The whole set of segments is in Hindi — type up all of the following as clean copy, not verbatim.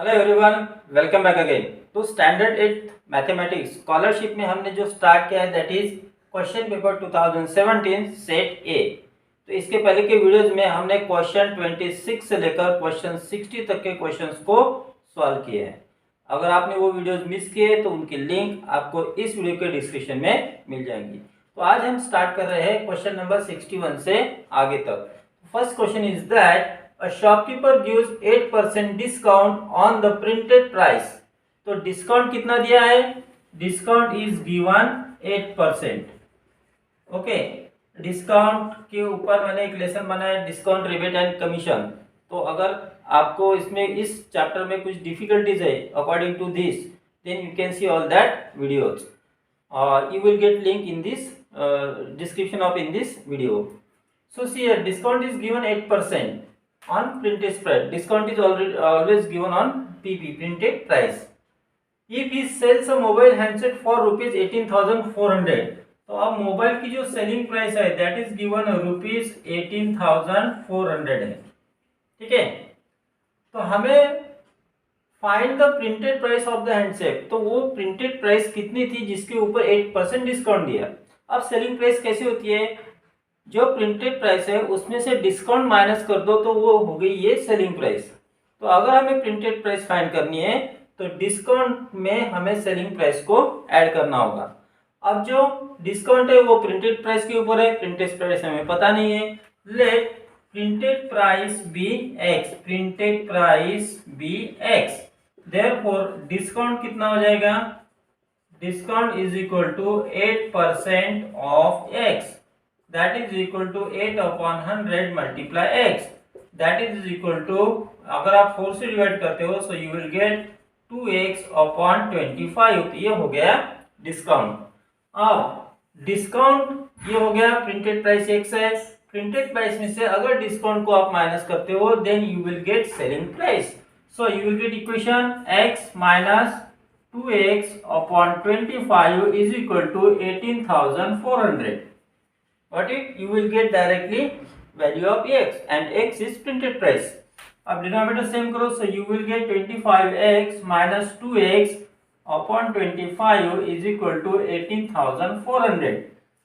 Hello everyone, welcome back again. तो स्टैंडर्ड 8 मैथमेटिक्स स्कॉलरशिप में हमने जो स्टार्ट किया है that is question paper 2017 set ए। तो इसके पहले के वीडियोस में हमने क्वेश्चन 26 से लेकर क्वेश्चन 60 तक के क्वेश्चंस को सॉल्व किए हैं। अगर आपने वो वीडियोस मिस किए तो उनकी लिंक आपको इस वीडियो के डिस्क्रिप्शन में मिल जाएंगी। तो आज हम स्टार्ट कर रहे हैं क्वेश्चन नंबर 61 से आगे तक। First question is that A shopkeeper gives 8% discount on the printed price. तो डिस्काउंट कितना दिया है? Discount is given 8%। Okay, discount के ऊपर मैंने एक लेसन बनाया, डिस्काउंट रिबेट एंड कमीशन। तो अगर आपको इसमें इस चैप्टर में कुछ डिफिकल्टीज है according to this, then you can see all that videos. You will get link in this description of in this video. So see here, discount is given 8% on printed spread. Discount is always given on PP, printed price. If he sells a mobile handset for rupees 18,400, तो अब मोबाइल की जो सेलिंग प्राइस है दैट इज गिवन रुपीज 18,400 है। ठीक है, तो हमें find the printed price of the handset. तो वो प्रिंटेड प्राइस कितनी थी जिसके ऊपर 8% डिस्काउंट दिया। अब सेलिंग प्राइस कैसे होती है? जो प्रिंटेड प्राइस है उसमें से डिस्काउंट माइनस कर दो तो वो हो गई ये सेलिंग प्राइस। तो अगर हमें प्रिंटेड प्राइस फाइंड करनी है तो डिस्काउंट में हमें सेलिंग प्राइस को ऐड करना होगा। अब जो डिस्काउंट है वो प्रिंटेड प्राइस के ऊपर है, प्रिंटेड प्राइस हमें पता नहीं है। Let printed price be x, printed price be x, therefore discount कितना हो जाएगा? Discount is equal to 8% of x, that is equal to 8 upon 100 multiply x, that is equal to, अगर आप 4 से डिवाइड करते हो so you will get 2x upon 25। तो ये हो गया डिस्काउंट। अब डिस्काउंट ये हो गया, प्रिंटेड प्राइस x है, प्रिंटेड प्राइस में से अगर डिस्काउंट को आप माइनस करते हो then you will get selling price. So you will get equation x minus 2x upon 25 is equal to 18,400। Got it? You will get directly value of x and x is printed price. अब डिनोमिनेटर सेम करो, so you will get 25x minus 2x upon 25 is equal to 18,400.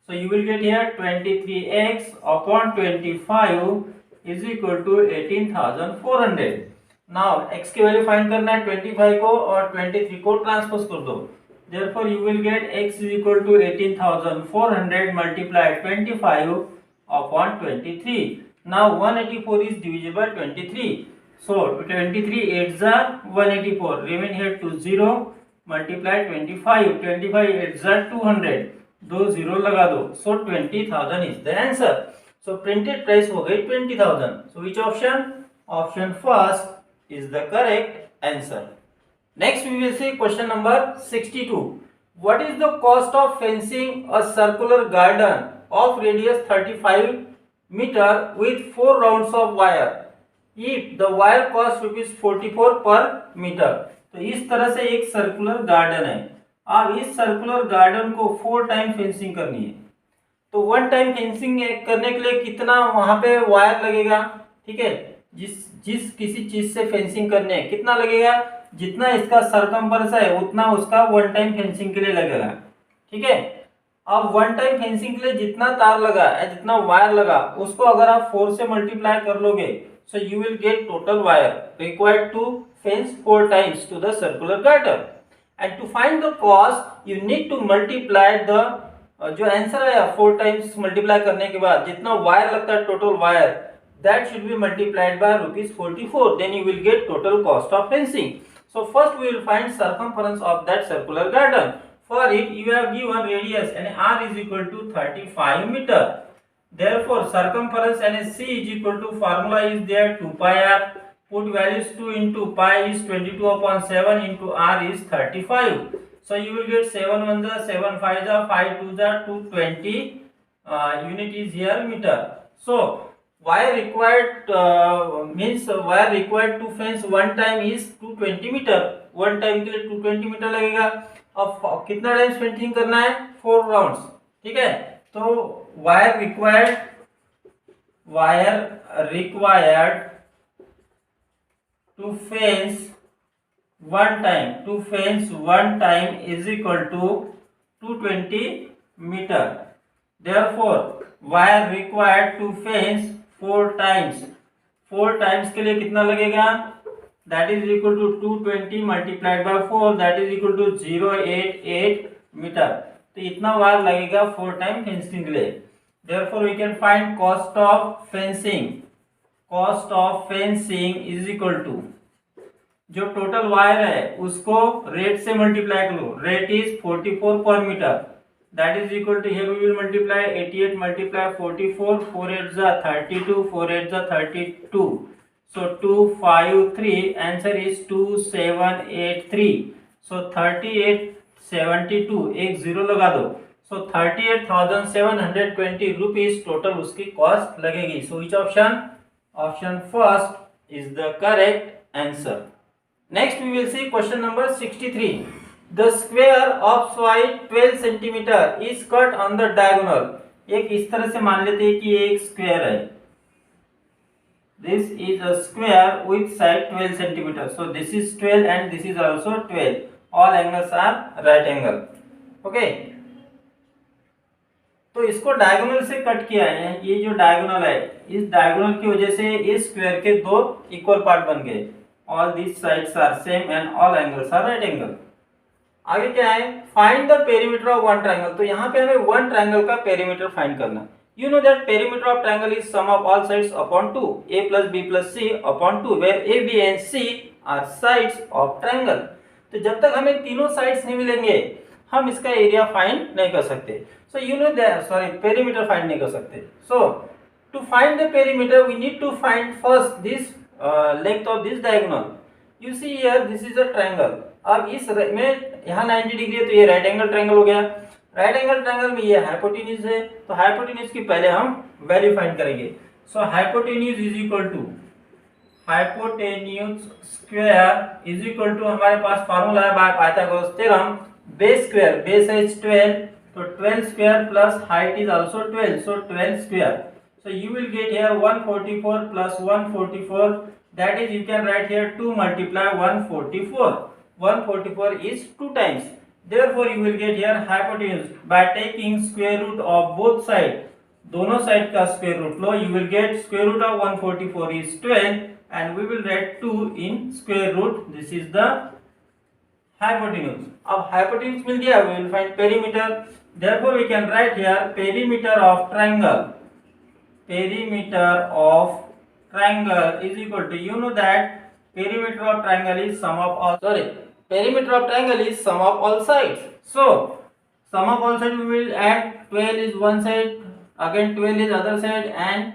So you will get here 23x upon 25 is equal to 18,400. Now x की वैल्यू फाइंड करना है, 25 को और 23 को ट्रांसपोज कर दो। Therefore, you will get x is equal to 18,400 multiplied 25 upon 23. Now 184 is divisible by 23. So 23 8s are 184. Remain here to 0 multiply 25. 25 8s are 200. दो जीरो लगा दो. So 20,000 is the answer. So printed price हो गई 20,000. So which option? Option first is the correct answer. Next we will see question number 62. What is the cost of fencing a circular garden of radius 35 meter with 4 rounds of wire if the wire cost rupees 44 per meter? तो इस तरह से एक सर्कुलर गार्डन है। अब इस सर्कुलर गार्डन को 4 टाइम फेंसिंग करनी है। तो 1 टाइम फेंसिंग करने के लिए कितना वहां पे वायर लगेगा? ठीक है, जिस किसी चीज से फेंसिंग करने है कितना लगेगा? जितना इसका सरकमफरेंस है उतना उसका 1 टाइम फेंसिंग के लिए लगेगा। ठीक है, अब 1 टाइम फेंसिंग के लिए जितना तार लगा या जितना वायर लगा उसको अगर आप 4 से मल्टीप्लाई कर लोगे so you will get total wire required to fence 4 times to the circular garden. And to find the cost you need to multiply the, जो आंसर आया 4 टाइम्स मल्टीप्लाई करने के बाद जितना वायर लगता है total wire that should be multiplied by rupees 44, then you will get total cost of fencing. So first we will find circumference of that circular garden. For it you have given radius and r is equal to 35 meter. Therefore circumference and c is equal to, formula is there 2 pi r, put values 2 into pi is 22 upon 7 into r is 35. So you will get 7 1 the 7 5 the 5 2 the 220 unit is here meter. So wire required means wire required to fence 1 time is 220 metre. 1 time के लिए 220 मीटर लगेगा। अब कितना टाइम फेंसिंग करना है? 4 राउंड्स। ठीक है, तो wire required to fence one time, to fence one time is equal to 220 meter. Therefore wire required to fence 4 times, 4 times के लिए कितना लगेगा, that is equal to 220 multiplied by 4, that is equal to 088 meter. तो इतना वायर लगेगा 4 टाइम फेंसिंग के लिए. Therefore we can find cost of fencing. Cost of fencing is equal to, जो टोटल वायर है उसको रेट से मल्टीप्लाई करो. Rate is 44 per metre. That is equal to, here we will multiply 88 multiply 44, 4 8 जा 32, 4 8 जा 32. So 253, answer is 2783. So 3872, एक जीरो लगा दो. So 38,720 rupees टोटल उसकी कॉस्ट लगेगी. So which option? Option first is the correct answer. Next we will see question number 63. The square of side 12 centimeter is cut on the diagonal. एक इस तरह से मान लेते हैं कि ये एक स्क्वायर है. This is a square with side 12 centimeter. So this is 12 and this is also 12. All angles are right angle. Okay. तो इसको डायगोनल से कट किया है. ये जो डायगोनल है, इस डायगोनल की वजह से इस स्क्वायर के दो इक्वल पार्ट बन गए. All these sides are same and all angles are right angle. आगे क्या है, find the perimeter of one triangle. तो यहाँ पे हमें वन ट्रायंगल का पेरीमीटर फाइंड करना. You know that perimeter of triangle is sum of all sides upon 2, a plus b plus c upon 2, where a, b and c are sides of triangle. तो जब तक हमें तीनों साइड्स नहीं मिलेंगे हम इसका एरिया फाइंड नहीं कर सकते. So you know that, sorry, perimeter find नहीं कर सकते. So to find the perimeter we need to find first this length of this diagonal. You see here this is a triangle. अब इस में यहाँ 90 डिग्री है तो ये राइट एंगल ट्रायंगल हो गया. राइट एंगल ट्रायंगल में ये हाइपोटेन्यूज है, तो हाइपोटेन्यूज की पहले हम वैल्यू फाइंड करेंगे. So hypotenuse is equal to, hypotenuse square is equal to, हमारे पास फार्मूला है by Pythagoras theorem, base square, base है 12, तो 12 square plus height is also 12, so 12 square. So you will get here 144 plus 144, that is you can write here 2 multiply 144. 144 is 2 times. Therefore you will get here hypotenuse by taking square root of both sides. दोनों साइड का स्क्वायर रूट लो, you will get square root of 144 is 12 and we will write 2 in square root. This is the hypotenuse. अब hypotenuse मिल गया, we will find perimeter. Therefore we can write here perimeter of triangle. Perimeter of triangle is equal to, you know that perimeter of triangle is sum of all, perimeter of triangle is sum of all sides. So sum of all sides we will add 12 is one side, again 12 is other side and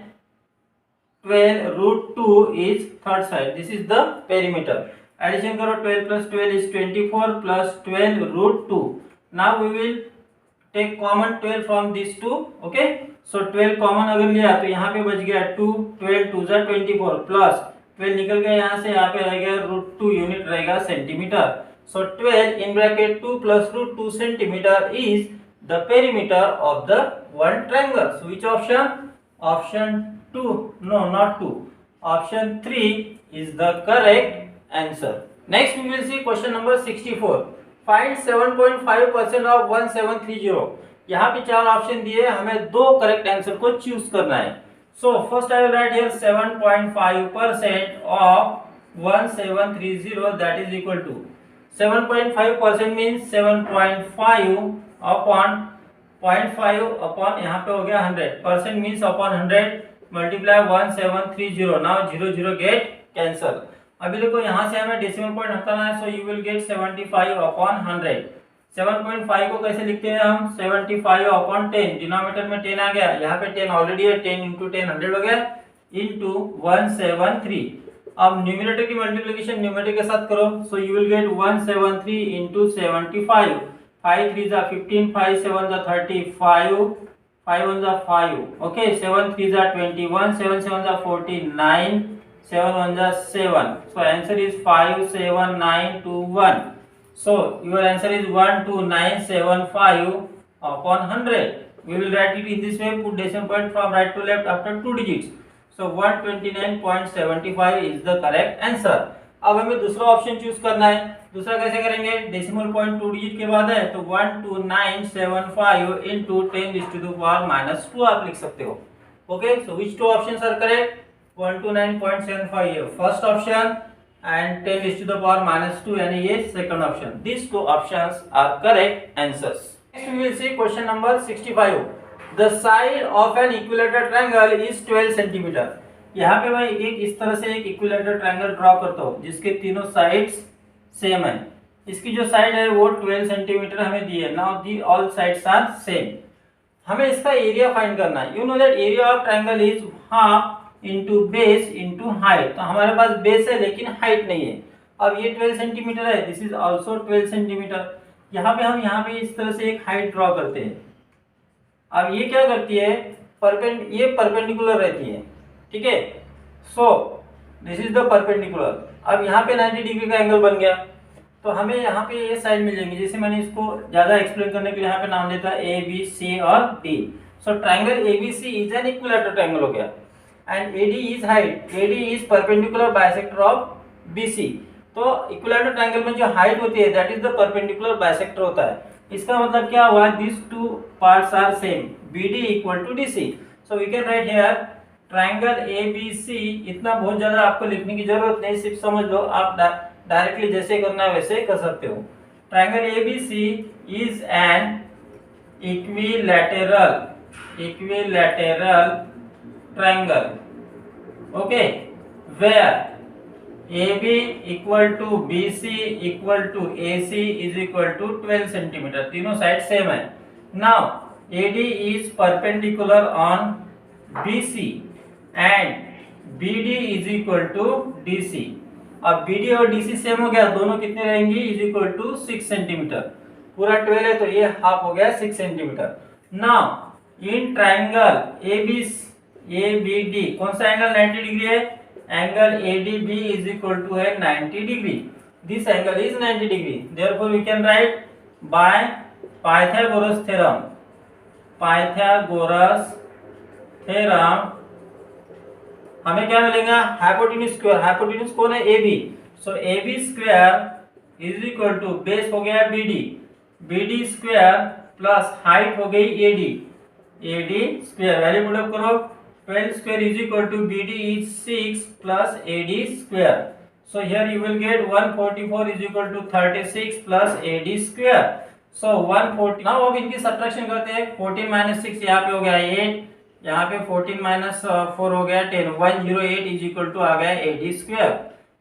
12 root 2 is third side. This is the perimeter. Addition करो, 12 plus 12 is 24 plus 12 root 2. Now we will take common 12 from these two. Okay, so 12 common अगर लिया तो यहाँ पे बच गया 2, 12 2 जा 24 प्लस 12 निकल गया यहाँ से, यहाँ पे रह गया रूट 2 यूनिट रहेगा centimetre. So 12 in bracket 2 plus root 2 centimetre is the perimeter of the one triangle. So which option? Option 2, no not 2, option 3 is the correct answer. Next we will see question number 64. Find 7.5% of 1730. यहाँ पे चार ऑप्शन दिए, हमें दो करेक्ट आंसर को चूज करना है. So first I will write here 7.5% of 1730, that is equal to 7.5% means 7.5 upon 0.5 upon यहाँ पे हो गया 100. Percent means upon 100 multiply 1730. Now 0 0 get cancel. अभी देखो यहाँ से हमें डेसिमल पॉइंट हटाना है, so you will get 75 upon 100. 7.5 को कैसे लिखते हैं हम? 75 अपॉन 10, डिनोमिनेटर में 10 आ गया, यहाँ पे 10 ऑलरेडी है, 10 इंटू 10 100 हो गया, इंटू 173. अब न्यूमरेटर की मल्टीप्लिकेशन न्यूमरेटर के साथ करो, सो यू विल गेट 173 इंटू 75. 5 3 जा 15, 5 7 जा 35, 5 1 जा 5, ओके, 7 3 जा 21, 7 7 जा 49, 7 1 जा 7. So answer is 57921. So your answer is 12975 upon 100. We will write it in this way. Put decimal point from right to left after 2 digits. So 129.75 is the correct answer. अब हमें दूसरा ऑप्शन चूज करना है। दूसरा कैसे करेंगे, डेसिमल पॉइंट 2 डिजिट के बाद है तो 12975 इंटू 10⁻⁻² आप लिख सकते हो। Okay, so which two options are correct, 129.75 first option and 10⁻⁻² यानी ये second option. This two options are correct answers. Next we will see question number 65। The side of an equilateral triangle is 12 centimetre. यहाँ पे मैं एक इस तरह से एक इक्विलेटरल ट्रायंगल ड्रॉ करता हूँ जिसके तीनों साइड्स सेम है। इसकी जो साइड है वो 12 सेंटीमीटर हमें दी है। Now the all sides are same. हमें इसका एरिया फाइंड करना है। You know that area of triangle is half into base into height. तो हमारे पास बेस है लेकिन हाइट नहीं है। अब ये 12 सेंटीमीटर है, दिस इज ऑल्सो 12 सेंटीमीटर। यहाँ पे हम यहाँ पे इस तरह से एक हाइट ड्रॉ करते हैं। अब ये क्या करती है, ये परपेंडिकुलर रहती है, ठीक है। So this is the perpendicular. अब यहाँ पे 90 डिग्री का एंगल बन गया तो हमें यहाँ पे ये साइड मिल जाएंगे। जैसे मैंने इसको ज्यादा एक्सप्लेन करने के लिए यहाँ पे नाम देता है ए बी सी और D. So triangle ABC is an equilateral triangle हो गया and AD is height, AD is perpendicular bisector of BC. तो इक्विलेटरल ट्राइंगल में जो हाइट होती है that is the perpendicular bisector होता है। इसका मतलब क्या हुआ, this two parts are same, BD equal to DC। So we can write here triangle ABC। इतना बहुत ज्यादा आपको लिखने की जरूरत नहीं, सिर्फ समझ लो। आप डायरेक्टली जैसे करना है वैसे कर सकते हो। Triangle ABC is an equilateral triangle, okay, where AB equal to BC equal to AC is equal to 12 centimetre. तीनों साइड सेम है। Now AD is perpendicular on BC and BD is equal to DC। अब BD और DC सेम हो गया, दोनों कितने रहेंगी, इज इक्वल टू 6 सेंटीमीटर। पूरा 12 है तो ये हाफ हो गया 6 centimetre. Now in triangle ABD कौन सा एंगल 90 डिग्री है, angle ADB is equal to है 90 degree. This angle is 90 degree. Therefore, we can write by Pythagoras theorem. Pythagoras theorem हमें क्या मिलेगा, हाइपोटेन्यूज स्क्वायर। हाइपोटेन्यूज कौन है, AB। So AB square is equal to base हो गया BD स्क्वायर प्लस हाइट हो गई AD square. Value put up करो, 12 square is equal to BD is 6 plus AD square. So here you will get 144 is equal to 36 plus AD square. So 140। now अब इनकी सब्ट्रैक्शन करते हैं। 14 minus 6 यहाँ पे हो गया 8, यहाँ पे 14 minus 4 हो गया 10। 108 is equal to आ गया AD square.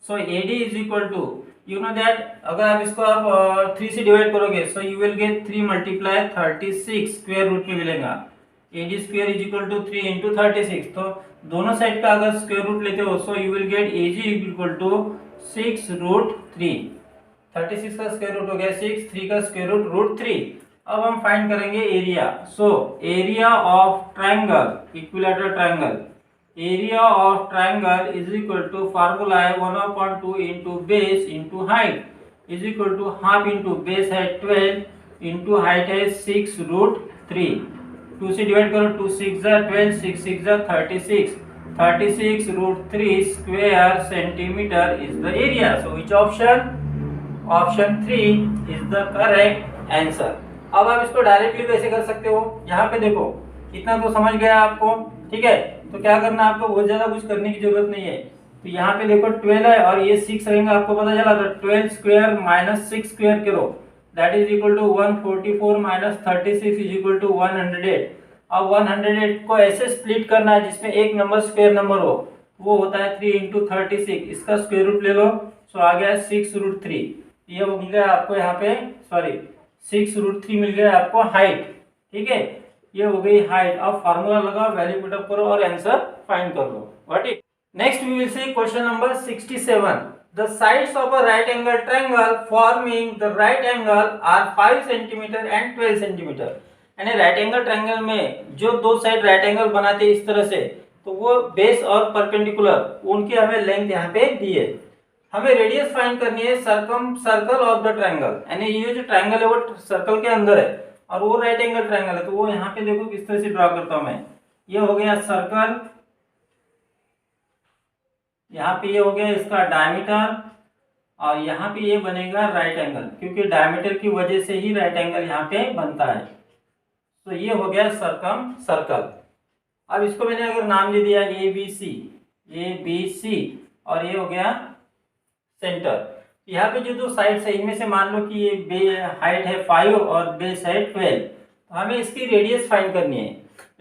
So AD is equal to, you know that अगर आप इसको आप 3 से डिवाइड करोगे so you will get 3 multiply 36 square root में मिलेगा। AD square is equal to 3 into 36। तो दोनों साइड का अगर स्क्वायर रूट लेते हो so you will get AG equal to 6 root 3। 36 का स्क्वायर रूट हो गया 6, 3 का स्क्वायर रूट रूट 3। अब हम फाइंड करेंगे area. So area of triangle, equilateral triangle, area of triangle is equal to formula है 1/2 into base into height is equal to half into base है 12 इंटू हाइट है 6 रूट 3। 2 से डिवाइड करो, 2 6 जा 12, 6 6 जा 36, 36 root 3 square centimetre is the area. So which option 3 is the correct answer. अब आप इसको डायरेक्टली कैसे कर सकते हो, यहाँ पे देखो इतना तो समझ गया आपको, ठीक है। तो क्या करना है आपको, बहुत ज्यादा कुछ करने की जरूरत नहीं है। तो यहाँ पे देखो 12 है और ये 6 रहेंगे, आपको पता चला। तो 12 स्क्वायर माइनस 6 स्क्वायर करो, that is equal to 144 minus 36 is equal to 108। अब 108 को ऐसे स्प्लिट करना है जिसमें एक नंबर स्क्वायर नंबर हो, वो होता है 3 इंटू 36। इसका स्क्वायर रूट ले लो, सो आ गया 6 रूट 3। ये मिल गया आपको यहाँ पे, सॉरी 6 रूट 3 मिल गया आपको हाइट, ठीक है। ये हो गई हाइट। अब फार्मूला लगाओ, वैल्यू पुट अप करो और आंसर फाइंड कर लो। What it next we will see question number 67। The sides of a right angle triangle forming the right angle are 5 cm and 12 cm। यानी राइट एंगल ट्रायंगल में जो दो साइड राइट एंगल बनाते हैं इस तरह से, तो वो बेस और परपेंडिकुलर उनकी हमें लेंथ यहाँ पे दी है। हमें रेडियस फाइंड करनी है सर्कल ऑफ द ट्रायंगल, यानी ये जो ट्रायंगल है वो सर्कल के अंदर है और वो राइट एंगल ट्रायंगल है। तो वो यहाँ पे देखो किस तरह से ड्रॉ करता हूं मैं। ये हो गया सर्कल, यहाँ पे ये हो गया इसका डायमीटर और यहाँ पे ये बनेगा राइट एंगल, क्योंकि डायमीटर की वजह से ही राइट एंगल यहाँ पे बनता है। तो ये हो गया सर्कम सर्कल। अब इसको मैंने अगर नाम दे दिया ए बी सी और ये हो गया सेंटर। यहाँ पे जो दो साइड्स है इनमें से मान लो कि ये हाइट है 5 और बेस है 12, तो हमें इसकी रेडियस फाइंड करनी है।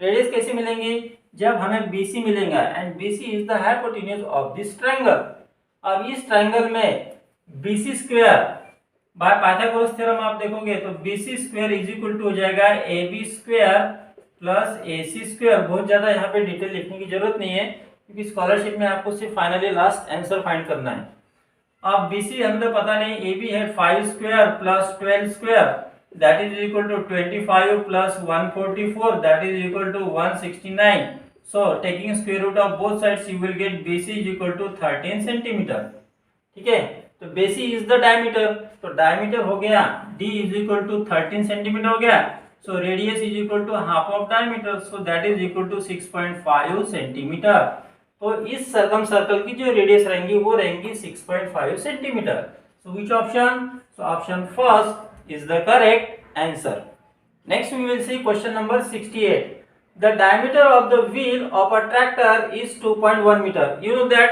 रेडियस कैसे मिलेंगी? जब हमें BC मिलेगा, and BC is the hypotenuse of this triangle. अब इस ट्रायंगल में BC square by Pythagoras theorem आप देखोगे तो BC square is equal to हो जाएगा AB square plus AC square. बहुत ज्यादा यहाँ पे डिटेल लिखने की जरूरत नहीं है, क्योंकि स्कॉलरशिप में आपको सिर्फ फाइनली लास्ट आंसर फाइंड करना है। अब BC हमें पता नहीं, AB है 5 square plus 12 square that is equal to 25 plus 144 that is equal to 169. So taking square root of both sides you will get BC is equal to 13 centimeter. ठीक है, तो BC is the diameter, तो diameter हो गया D is equal to 13 centimeter हो गया। So radius is equal to half of diameter, so that is equal to 6.5 centimeter. तो इस सर्कम सर्कल की जो रेडियस रहेंगी वो रहेंगी 6.5 centimetre. So which option? So option first is the correct answer. Next we will see question number 68. The diameter of the wheel of a tractor is 2.1 meter. You know that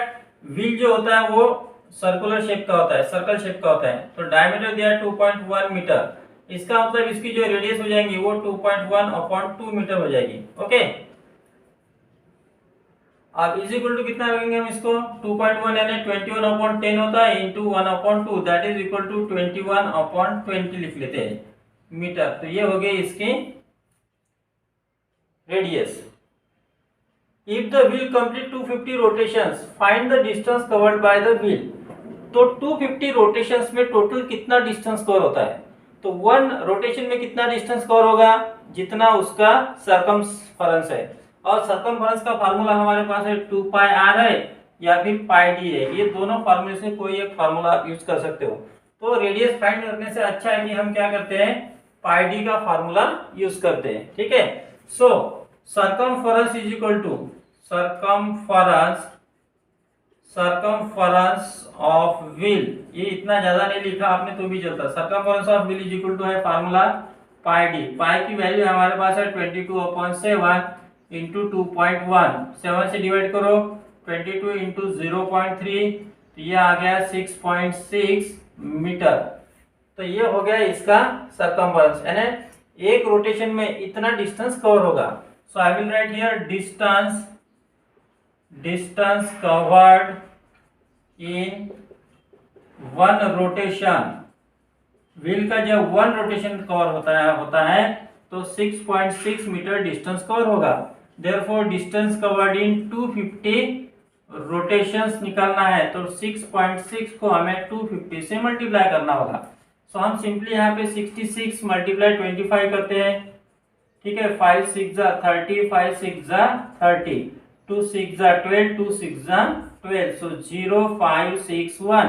wheel जो होता है वो सर्कुलर शेप का होता है, सर्कल शेप का होता है। तो डायमीटर दिया है 2.1 मीटर। इसका मतलब इसकी जो रेडियस हो जाएंगी वो 2.1/2 मीटर हो जाएगी। ओके, अब इज इक्वल टू कितना रखेंगे हम इसको? 2.1 यानी 21/10 होता है into 1/2 that is equal to 21/20 लिख लेते हैं मीटर। तो ये हो गई इसकी radius. If the wheel complete 250 rotations find the distance covered by the wheel. तो 250 रोटेशंस में टोटल कितना डिस्टेंस कवर होता है? तो 1 रोटेशन में कितना डिस्टेंस कवर होगा? जितना उसका सर्कमफरेंस है। और सर्कमफरेंस का फार्मूला हमारे पास है 2πr है या फिर πd है। ये दोनों फार्मूले से कोई एक फार्मूला आप यूज कर सकते हो। तो रेडियस फाइंड करने से अच्छा है कि हम क्या करते हैं, πd का फार्मूला यूज करते हैं। ठीक है, so circumference is equal to circumference of wheel. ये इतना ज्यादा नहीं लिखा आपने तो भी चलता। Circumference of wheel is equal to है फार्मूला πd। पाई की वैल्यू हमारे पास है 22/7 इंटू 2.1, 7 से डिवाइड करो 22 इंटू 0.3, तो ये आ गया 6.6 मीटर। तो ये हो गया इसका सर्कमफरेंस, यानी एक रोटेशन में इतना डिस्टेंस कवर होगा। So I will write here distance covered in 1 rotation. Wheel का जब 1 रोटेशन कवर होता है तो 6.6 मीटर डिस्टेंस कवर होगा। Therefore distance covered in 250 rotations निकालना है, तो 6.6 को हमें 250 से मल्टीप्लाई करना होगा। सो हम सिंपली यहाँ पे 66 मल्टीप्लाई 25 करते हैं। ठीक है, 5 6 जा 30, 5 6 जा 30, 2 6 जा 12, 2 6 जा 12, सो 0561।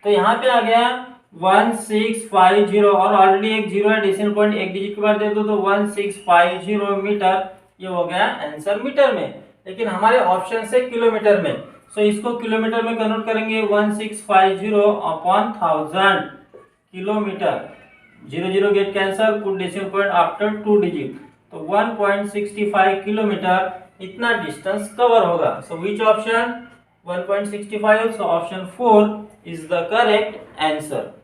तो यहाँ पे आ गया 1650 और ऑलरेडी एक जीरो है, डेसिमल पॉइंट एक डिजिट के बाद दे दो तो 1650 मीटर। ये हो गया आंसर मीटर में, लेकिन हमारे ऑप्शन से किलोमीटर में। सो इसको किलोमीटर में कन्वर्ट करेंगे 1650/1000 kilometre. 0 get cancel, put decimal point after 2 digit, तो 1.65 किलोमीटर इतना डिस्टेंस कवर होगा। So which option? 1.65। So option 4 is the correct answer.